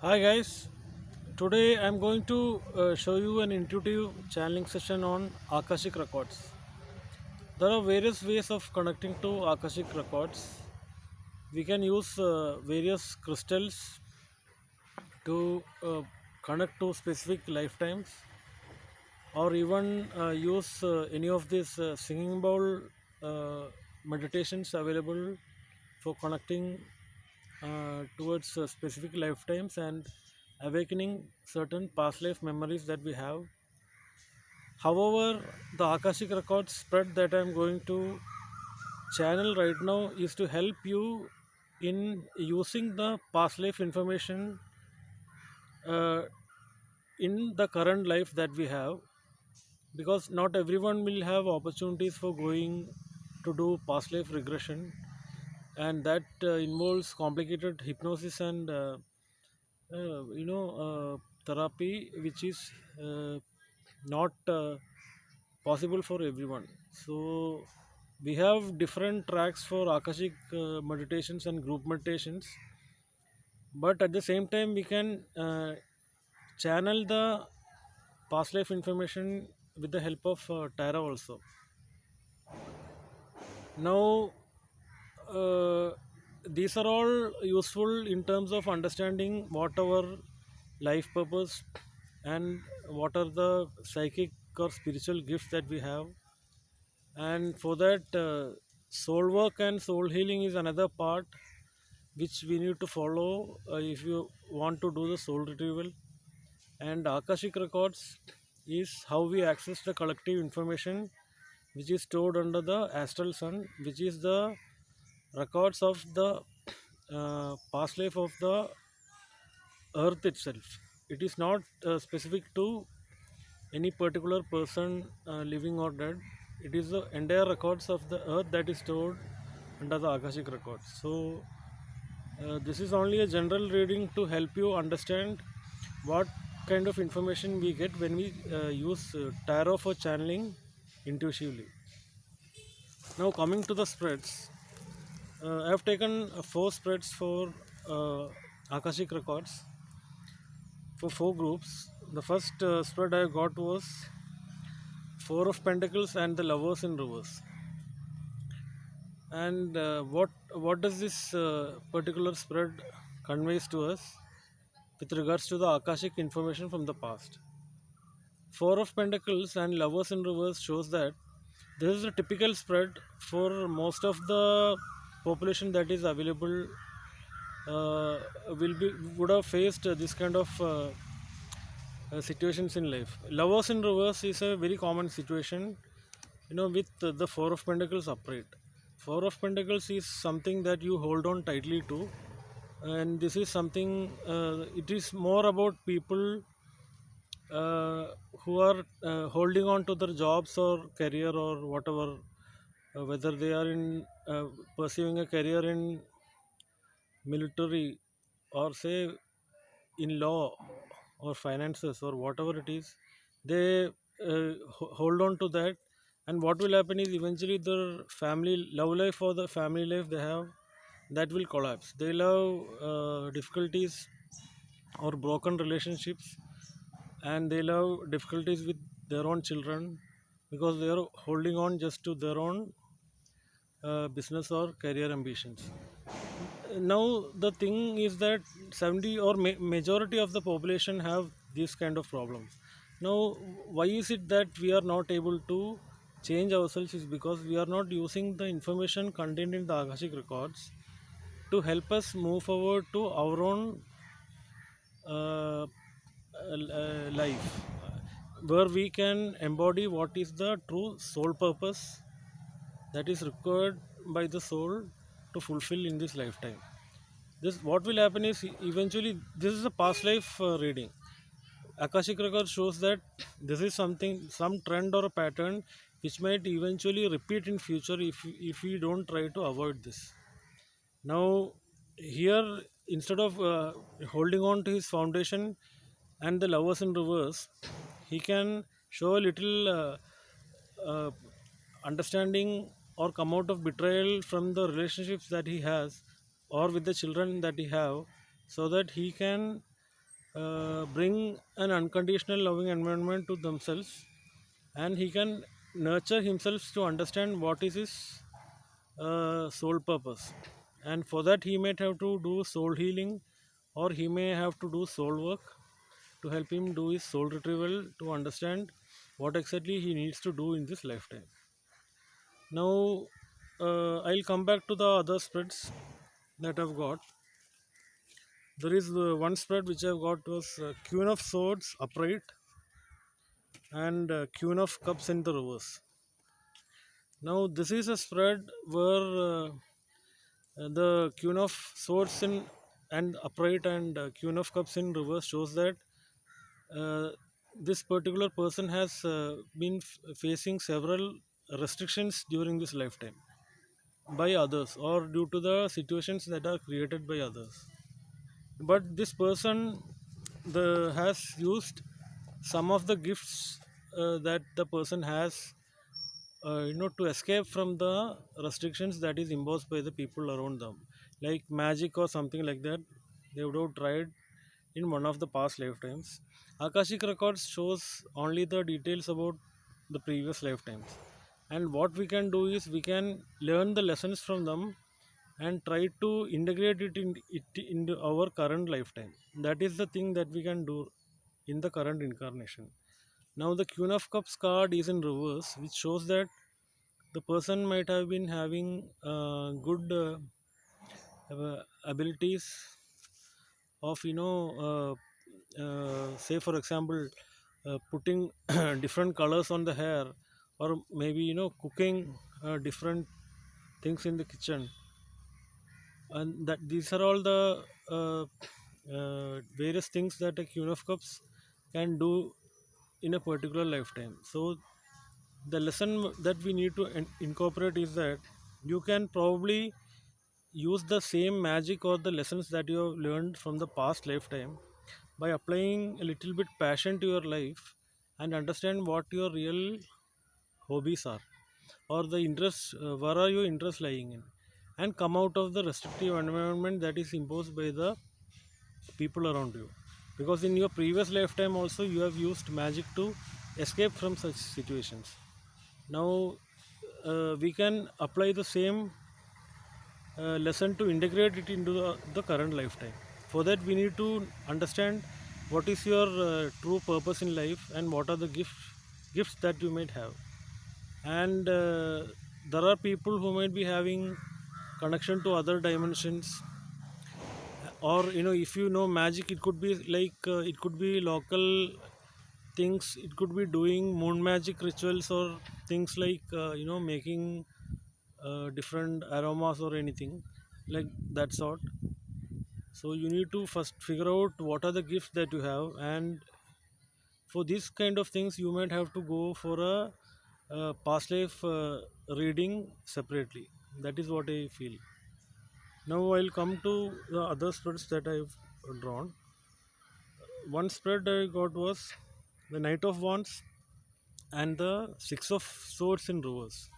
Hi guys, today I'm going to show you an intuitive channeling session on Akashic records. There are various ways of connecting to Akashic records. We can use various crystals to connect to specific lifetimes, or even use any of these singing bowl meditations available for connecting towards specific lifetimes and awakening certain past life memories that we have. However, the Akashic record spread that I'm going to channel right now is to help you in using the past life information uh, in the current life that we have, because not everyone will have opportunities for going to do past life regression, and that involves complicated hypnosis and therapy, which is not possible for everyone. So we have different tracks for Akashic meditations and group meditations, but at the same time we can channel the past life information with the help of tarot also. Now, uh, these are all useful in terms of understanding what our life purpose and what are the psychic or spiritual gifts that we have. And for that, soul work and soul healing is another part which we need to follow if you want to do the soul retrieval. And Akashic records is how we access the collective information which is stored under the astral sun, which is the records of the past life of the earth itself. It is not specific to any particular person living or dead. It is the entire records of the earth that is stored under the Akashic records. So this is only a general reading to help you understand what kind of information we get when we use tarot for channeling intuitively. Now coming to the spreads, I have taken four spreads for Akashic records for four groups. The first spread I got was Four of Pentacles and the Lovers in reverse. And what does this particular spread conveys to us with regards to the Akashic information from the past? Four of Pentacles and Lovers in reverse shows that this is a typical spread for most of the population that is available. Would have faced this kind of situations in life. Lovers in reverse is a very common situation, with the Four of Pentacles upright. Four of Pentacles is something that you hold on tightly to, and this is something. It is more about people who are holding on to their jobs or career or whatever, whether they are in pursuing a career in military, or say in law or finances or whatever it is. They hold on to that, and what will happen is eventually their family love life or the family life they have, that will collapse. They'll have difficulties or broken relationships, and they'll have difficulties with their own children, because they are holding on just to their own business or career ambitions. Now the thing is that 70 or majority of the population have this kind of problems. Now, why is it that we are not able to change ourselves? Is because we are not using the information contained in the Akashic records to help us move forward to our own life, where we can embody what is the true soul purpose that is required by the soul to fulfill in this lifetime. This what will happen is, eventually this is a past life reading. Akashic record shows that this is something, some trend or a pattern which might eventually repeat in future if we don't try to avoid this. Now here, instead of holding on to his foundation and the Lovers in reverse, he can show a little uh, understanding or come out of betrayal from the relationships that he has or with the children that he have, so that he can bring an unconditional loving environment to themselves, and he can nurture himself to understand what is his soul purpose. And for that he might have to do soul healing, or he may have to do soul work to help him do his soul retrieval to understand what exactly he needs to do in this lifetime. Now, I'll come back to the other spreads that I've got. There is one spread which I've got was Queen of Swords upright and Queen of Cups in the reverse. Now, this is a spread where the Queen of Swords in and upright and Queen of Cups in reverse shows that uh, this particular person has been facing several restrictions during this lifetime by others, or due to the situations that are created by others. But this person has used some of the gifts that the person has, to escape from the restrictions that is imposed by the people around them, like magic or something like that. They would have tried in one of the past lifetimes. Akashic records shows only the details about the previous lifetimes, and what we can do is we can learn the lessons from them and try to integrate it into our current lifetime. That is the thing that we can do in the current incarnation. Now the Queen of Cups card is in reverse, which shows that the person might have been having good abilities of, say for example, putting different colors on the hair, or maybe cooking different things in the kitchen. And that these are all the various things that a Queen of Cups can do in a particular lifetime. So the lesson that we need to incorporate is that you can probably use the same magic or the lessons that you have learned from the past lifetime by applying a little bit passion to your life, and understand what your real hobbies are, or the interests, where are your interests lying in, and come out of the restrictive environment that is imposed by the people around you. Because in your previous lifetime also you have used magic to escape from such situations. Now we can apply the same lesson to integrate it into the current lifetime. For that we need to understand what is your true purpose in life, and what are the gifts that you might have. And there are people who might be having connection to other dimensions, or if you know magic, it could be like it could be local things, it could be doing moon magic rituals, or things like making different aromas or anything like that sort. So you need to first figure out what are the gifts that you have, and for these kind of things you might have to go for a past life reading separately. That is what I feel. Now I'll come to the other spreads that I've drawn. One spread I got was the Knight of Wands and the Six of Swords in reverse.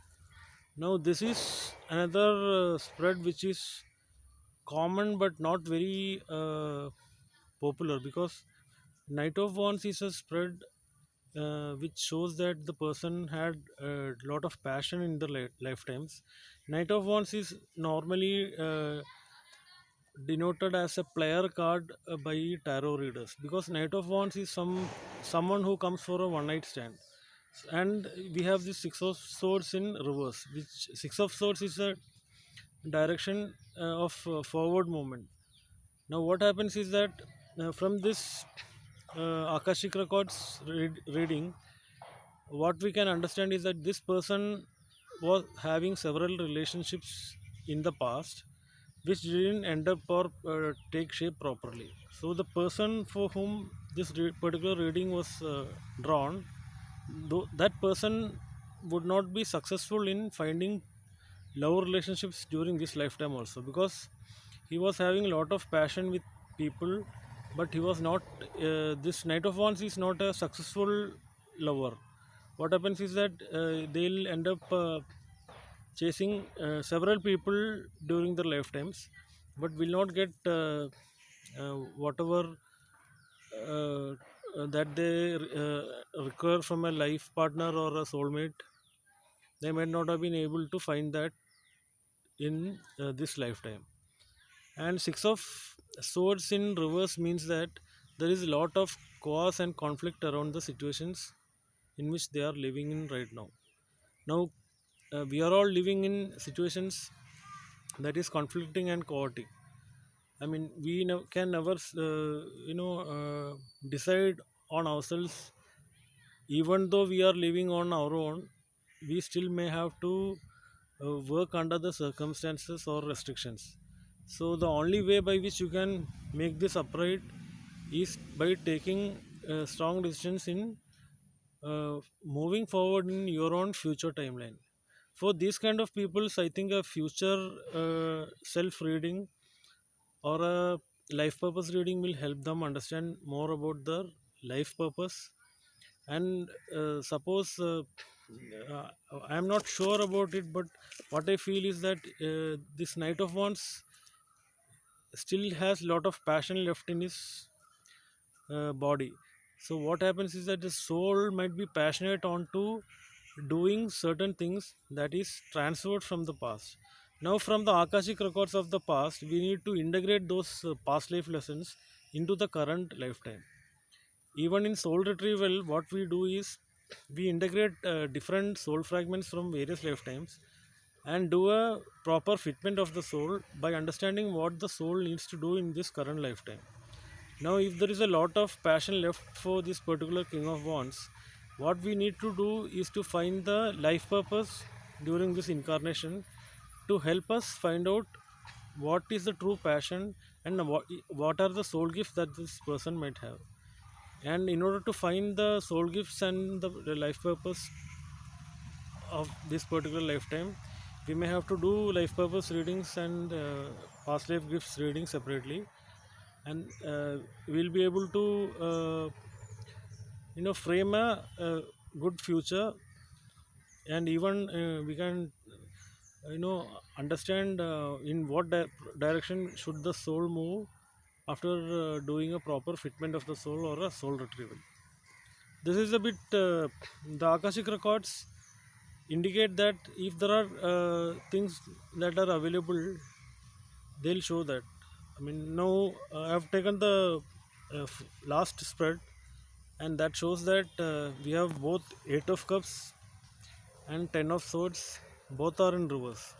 Now this is another spread which is common but not very popular, because Knight of Wands is a spread which shows that the person had a lot of passion in their lifetimes. Knight of Wands is normally denoted as a player card by tarot readers, because Knight of Wands is someone who comes for a one night stand. And we have the Six of Swords in reverse, which Six of Swords is a direction of forward movement. Now what happens is that from this Akashic records reading, what we can understand is that this person was having several relationships in the past which didn't end up or take shape properly. So the person for whom this particular reading was drawn, though that person would not be successful in finding love relationships during this lifetime also, because he was having a lot of passion with people, but he was not this Knight of Wands is not a successful lover. What happens is that they'll end up chasing several people during their lifetimes, but will not get whatever uh, that they require from a life partner or a soulmate, they might not have been able to find that in this lifetime. And six of swords in reverse means that there is a lot of chaos and conflict around the situations in which they are living in right now. Now, we are all living in situations that is conflicting and chaotic. I mean, we can never, decide on ourselves. Even though we are living on our own, we still may have to work under the circumstances or restrictions. So the only way by which you can make this upright is by taking strong decisions in moving forward in your own future timeline. For these kind of peoples, I think a future self reading or a life purpose reading will help them understand more about their life purpose. And suppose uh, I am not sure about it, but what I feel is that this Knight of Wands still has lot of passion left in his body. So what happens is that the soul might be passionate on to doing certain things that is transferred from the past. Now from the Akashic records of the past, we need to integrate those past life lessons into the current lifetime. Even in soul retrieval, what we do is we integrate different soul fragments from various lifetimes and do a proper fitment of the soul by understanding what the soul needs to do in this current lifetime. Now, if there is a lot of passion left for this particular King of Wands, what we need to do is to find the life purpose during this incarnation to help us find out what is the true passion and what are the soul gifts that this person might have. And in order to find the soul gifts and the life purpose of this particular lifetime, we may have to do life purpose readings and past life gifts reading separately, and we'll be able to frame a good future. And even we can understand in what direction should the soul move after doing a proper fitment of the soul or a soul retrieval. This is a bit the Akashic records indicate that if there are things that are available, they'll show that. I mean, now I've taken the last spread, and that shows that we have both 8 of cups and 10 of swords, both are in reverse.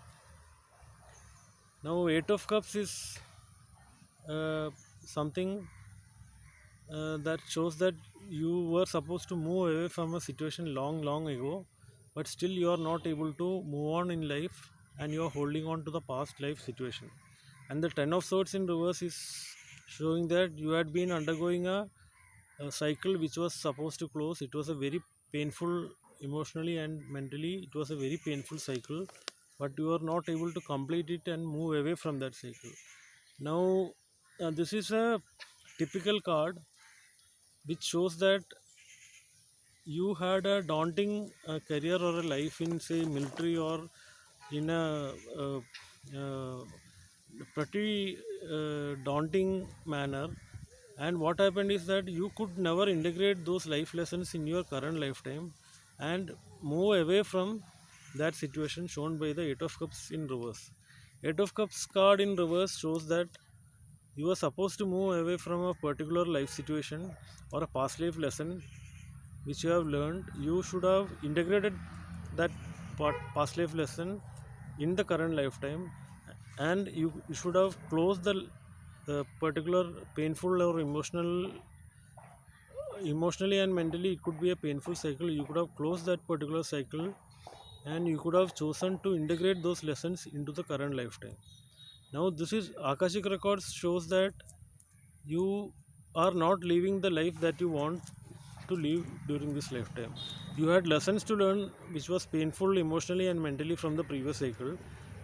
Now 8 of cups is something that shows that you were supposed to move away from a situation long ago, but still you are not able to move on in life, and you are holding on to the past life situation. And the 10 of swords in reverse is showing that you had been undergoing a cycle which was supposed to close. It was a very painful, emotionally and mentally it was a very painful cycle, but you are not able to complete it and move away from that cycle. Now this is a typical card which shows that you had a daunting career or a life in, say, military, or in a uh, pretty daunting manner. And what happened is that you could never integrate those life lessons in your current lifetime and move away from that situation shown by the 8 of cups in reverse. 8 of cups card in reverse shows that you are supposed to move away from a particular life situation or a past life lesson which you have learned. You should have integrated that past life lesson in the current lifetime, and you should have closed the particular painful or emotionally and mentally it could be a painful cycle. You could have closed that particular cycle, and you could have chosen to integrate those lessons into the current lifetime. Now this is Akashic records shows that you are not living the life that you want to live during this lifetime. You had lessons to learn which was painful emotionally and mentally from the previous cycle,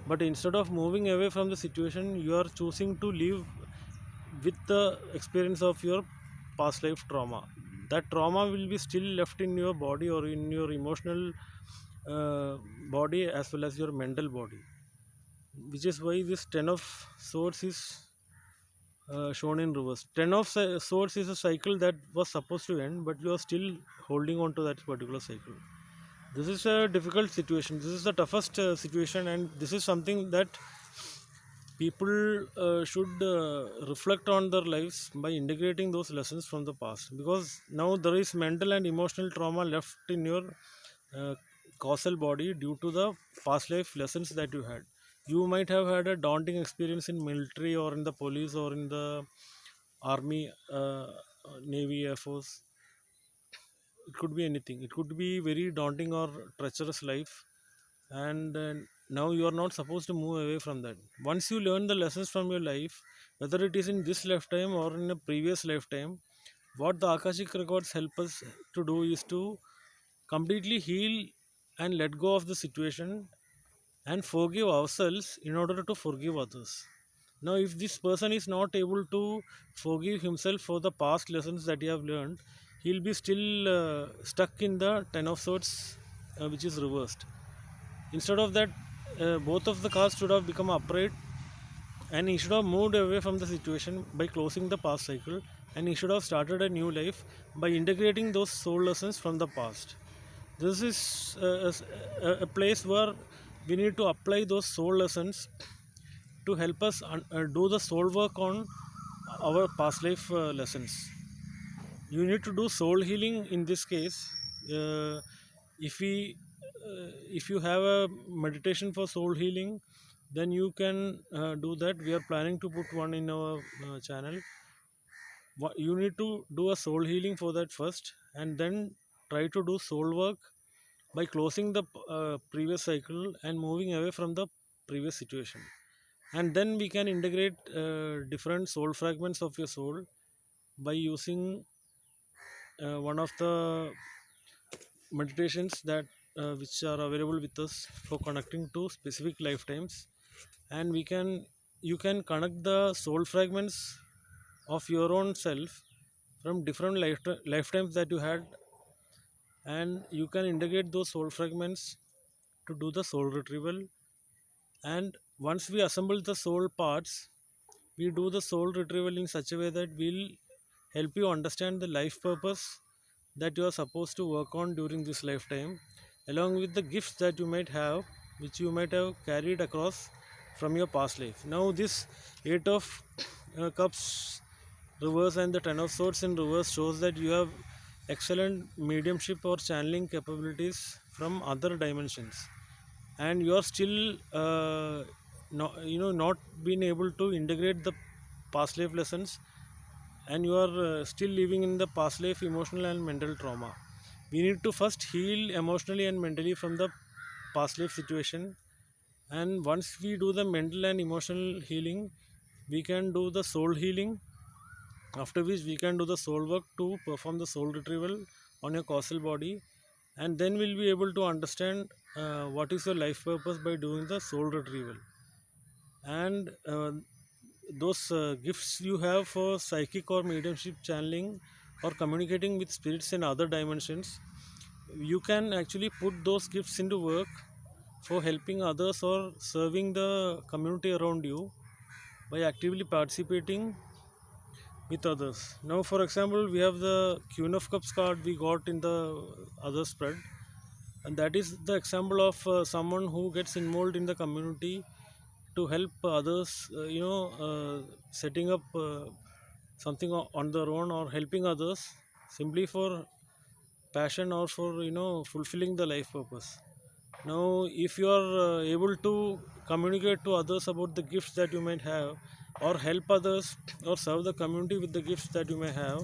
but instead of moving away from the situation, you are choosing to live with the experience of your past life trauma. That trauma will be still left in your body or in your emotional body as well as your mental body, which is why this 10 of swords is shown in reverse. Ten of swords is a cycle that was supposed to end, but you are still holding on to that particular cycle. This is a difficult situation. This is the toughest situation, and this is something that people should reflect on their lives by integrating those lessons from the past, because now there is mental and emotional trauma left in your uh, causal body due to the past life lessons that you had. You might have had a daunting experience in military or in the police or in the army, navy, air force. It could be anything. It could be very daunting or treacherous life, and now you are not supposed to move away from that. Once you learn the lessons from your life, whether it is in this lifetime or in a previous lifetime, what the Akashic records help us to do is to completely heal and let go of the situation and forgive ourselves in order to forgive others. Now, if this person is not able to forgive himself for the past lessons that he have learned, he'll be still stuck in the Ten of Swords, which is reversed. Instead of that, both of the cards should have become upright, and he should have moved away from the situation by closing the past cycle, and he should have started a new life by integrating those soul lessons from the past. This is a place where we need to apply those soul lessons to help us do the soul work on our past life lessons. You need to do soul healing in this case. uh, if we if you have a meditation for soul healing, then you can do that. We are planning to put one in our channel. You need to do a soul healing for that first, and then try to do soul work by closing the previous cycle and moving away from the previous situation. And then we can integrate different soul fragments of your soul by using one of the meditations that which are available with us for connecting to specific lifetimes. And we can you can connect the soul fragments of your own self from different lifetimes that you had, and you can integrate those soul fragments to do the soul retrieval. And once we assemble the soul parts, we do the soul retrieval in such a way that will help you understand the life purpose that you are supposed to work on during this lifetime, along with the gifts that you might have, which you might have carried across from your past life. Now, this Eight of Cups reverse and the Ten of Swords in reverse shows that you have excellent mediumship or channeling capabilities from other dimensions, and you are still not being able to integrate the past life lessons, and you are still living in the past life emotional and mental trauma. We need to first heal emotionally and mentally from the past life situation, and once we do the mental and emotional healing, we can do the soul healing, after which we can do the soul work to perform the soul retrieval on your causal body. And then we'll be able to understand what is your life purpose by doing the soul retrieval. And those gifts you have for psychic or mediumship channeling or communicating with spirits in other dimensions, you can actually put those gifts into work for helping others or serving the community around you by actively participating with others. Now, for example, we have the Queen of Cups card we got in the other spread, and that is the example of someone who gets involved in the community to help others, setting up something on their own, or helping others simply for passion or for fulfilling the life purpose. Now, if you are able to communicate to others about the gifts that you might have, or help others or serve the community with the gifts that you may have,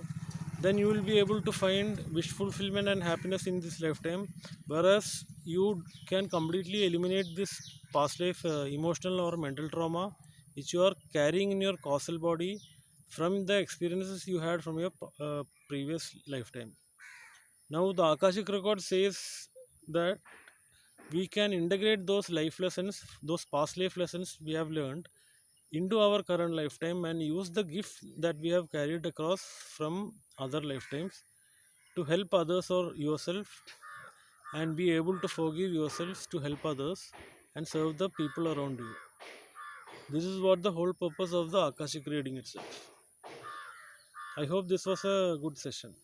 then you will be able to find wish fulfillment and happiness in this lifetime. Whereas you can completely eliminate this past life emotional or mental trauma which you are carrying in your causal body from the experiences you had from your previous lifetime. Now, the Akashic record says that we can integrate those life lessons, those past life lessons we have learned, into our current lifetime and use the gift that we have carried across from other lifetimes to help others or yourself, and be able to forgive yourselves to help others and serve the people around you. This is what the whole purpose of the Akashic reading itself. I hope this was a good session.